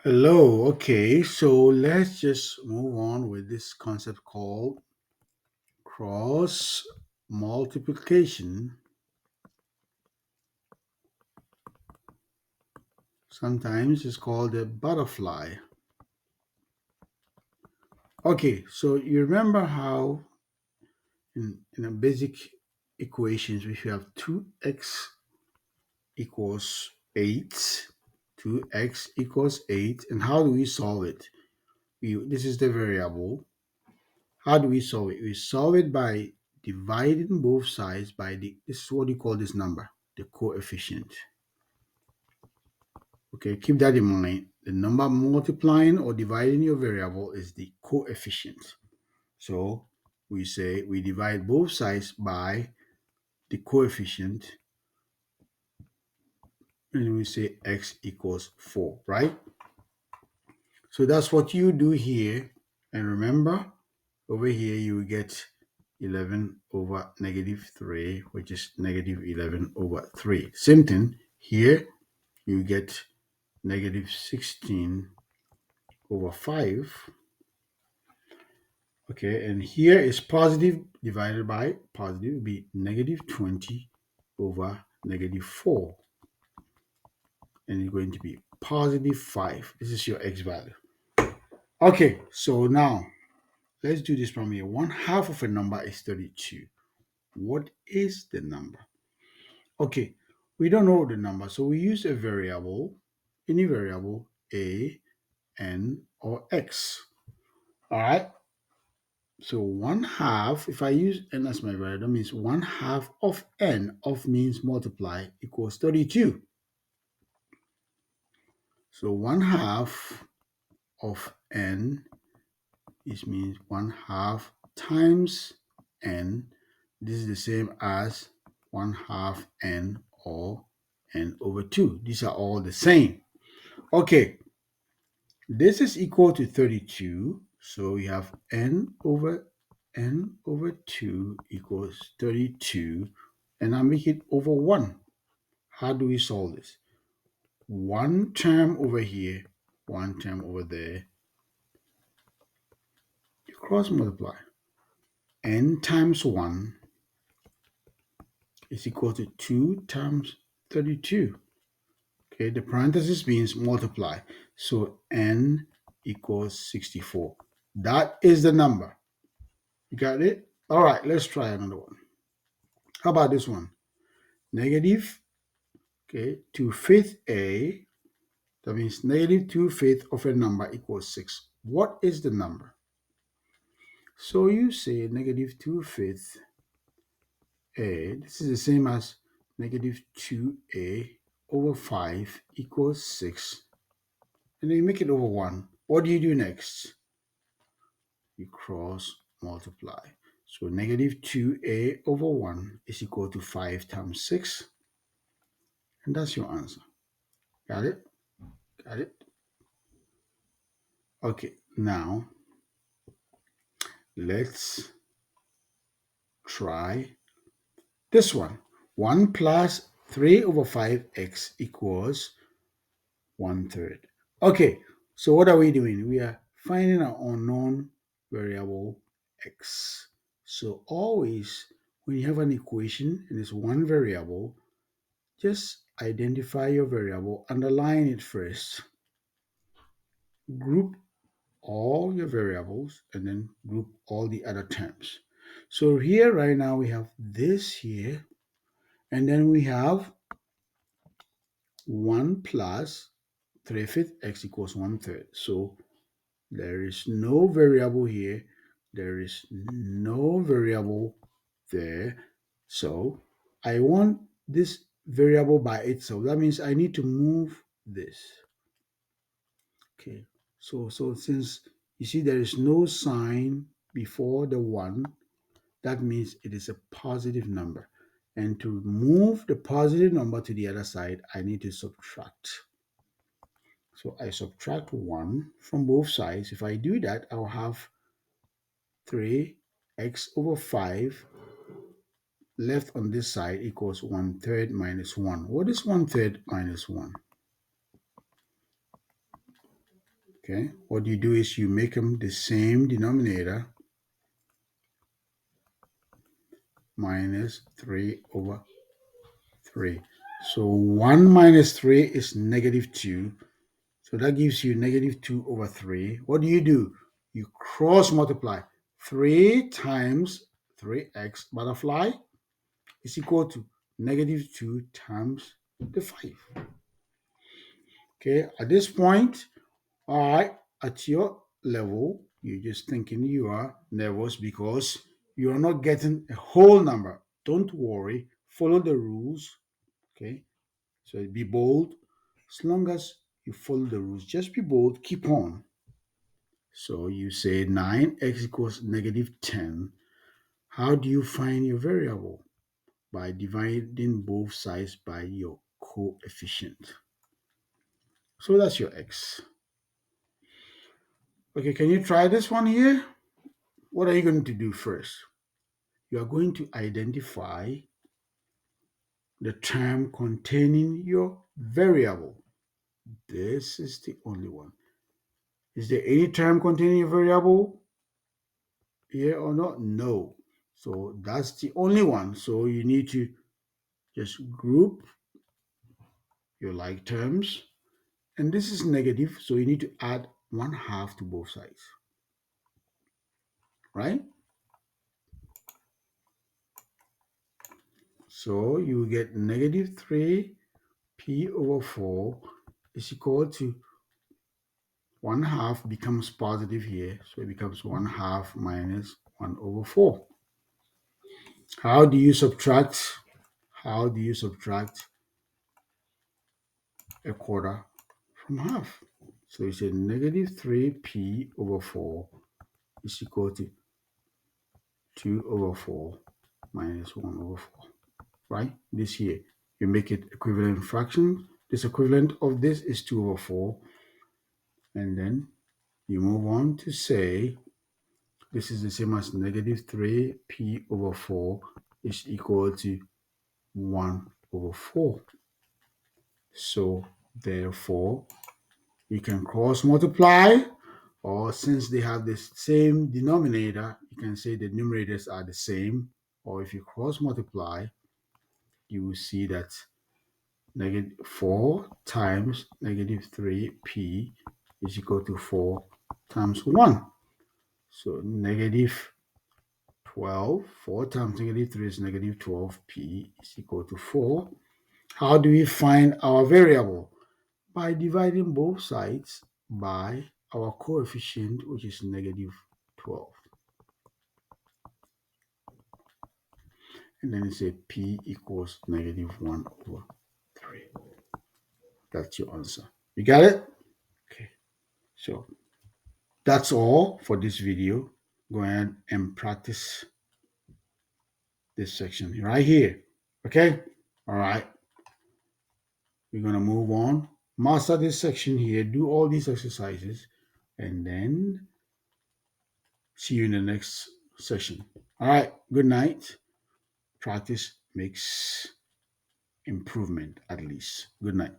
Hello. Okay, so let's just move on with this concept called cross multiplication. Sometimes it's called a butterfly. Okay, so you remember how in a basic equations, if you have 2x equals 8, 2x equals 8, and how do we solve it? This is the variable. How do we solve it? We solve it by dividing both sides by this is what you call this number, the coefficient. Okay, keep that in mind. The number multiplying or dividing your variable is the coefficient. So we say we divide both sides by the coefficient and we say x equals 4, right? So that's what you do here. And remember, over here you will get 11 over negative 3, which is negative 11 over 3. Same thing here, you get negative 16 over 5. Okay, and here is positive divided by positive, will be negative 20 over negative 4. And it's going to be positive 5. This is your x value. Okay, so now let's do this from here. 1/2 of a number is 32. What is the number? Okay, we don't know the number, so we use a variable, any variable, a, n, or x. All right, so 1/2, if I use n as my variable, that means 1/2 of n, of means multiply, equals 32. So 1/2 of n is means 1/2 times n. This is the same as 1/2 n or n over 2. These are all the same. Okay, this is equal to 32. So we have n over 2 equals 32. And I make it over 1. How do we solve this? One term over here, one term over there. You cross multiply. N times 1 is equal to 2 times 32. Okay, the parenthesis means multiply. So n equals 64. That is the number. You got it? All right, let's try another one. How about this one? Negative, okay, 2/5 a. That means negative 2/5 of a number equals 6. What is the number? So you say negative 2/5 a. This is the same as negative 2a over 5 equals 6. And then you make it over 1. What do you do next? You cross multiply. So negative 2a over 1 is equal to 5 times 6. And that's your answer. Got it? Got it? Okay, now let's try this one. 1 plus 3 over 5x equals 1/3. Okay, so what are we doing? We are finding an unknown variable x. So always when you have an equation and it's one variable, just identify your variable, underline it first, group all your variables, and then group all the other terms. So here right now we have this here, and then we have 1 plus 3/5 x equals 1/3. So there is no variable here. There is no variable there. So I want this variable by itself. That means I need to move this. Okay. So since you see there is no sign before the 1, that means it is a positive number. And to move the positive number to the other side, I need to subtract. So I subtract 1 from both sides. If I do that, I'll have 3x over 5 left on this side equals 1/3 minus 1. What is 1/3 minus 1? Okay, what you do is you make them the same denominator, minus 3 over 3. So 1 minus 3 is negative 2. So that gives you negative 2 over 3. What do? You cross multiply. 3 times 3x butterfly is equal to negative 2 times the 5. Okay, at this point, all right, at your level, you're just thinking you are nervous because you are not getting a whole number. Don't worry, follow the rules. Okay, so be bold. As long as you follow the rules, just be bold, keep on. So you say 9x equals negative 10. How do you find your variable? By dividing both sides by your coefficient. So that's your x. Okay, can you try this one here? What are you going to do first? You are going to identify the term containing your variable. This is the only one. Is there any term containing your variable here or not? No. So that's the only one. So you need to just group your like terms. And this is negative, so you need to add 1/2 to both sides. Right? So you get negative 3p over 4 is equal to 1/2 becomes positive here. So it becomes 1/2 minus 1 over 4. How do you subtract? How do you subtract a quarter from half? So you say negative 3p over 4 is equal to 2 over 4 minus 1 over 4. Right? This here. You make it equivalent fraction. This equivalent of this is 2 over 4. And then you move on to say this is the same as negative 3p over 4 is equal to 1 over 4. So therefore, you can cross multiply, or since they have the same denominator, you can say the numerators are the same. Or if you cross multiply, you will see that negative 4 times negative 3p is equal to 4 times 1. So negative 12, 4 times negative 3 is negative 12p is equal to 4. How do we find our variable? By dividing both sides by our coefficient, which is negative 12. And then you say p equals negative 1 over 3. That's your answer. You got it? Okay. So that's all for this video. Go ahead and practice this section right here. Okay? All right. We're going to move on. Master this section here. Do all these exercises. And then see you in the next session. All right. Good night. Practice makes improvement at least. Good night.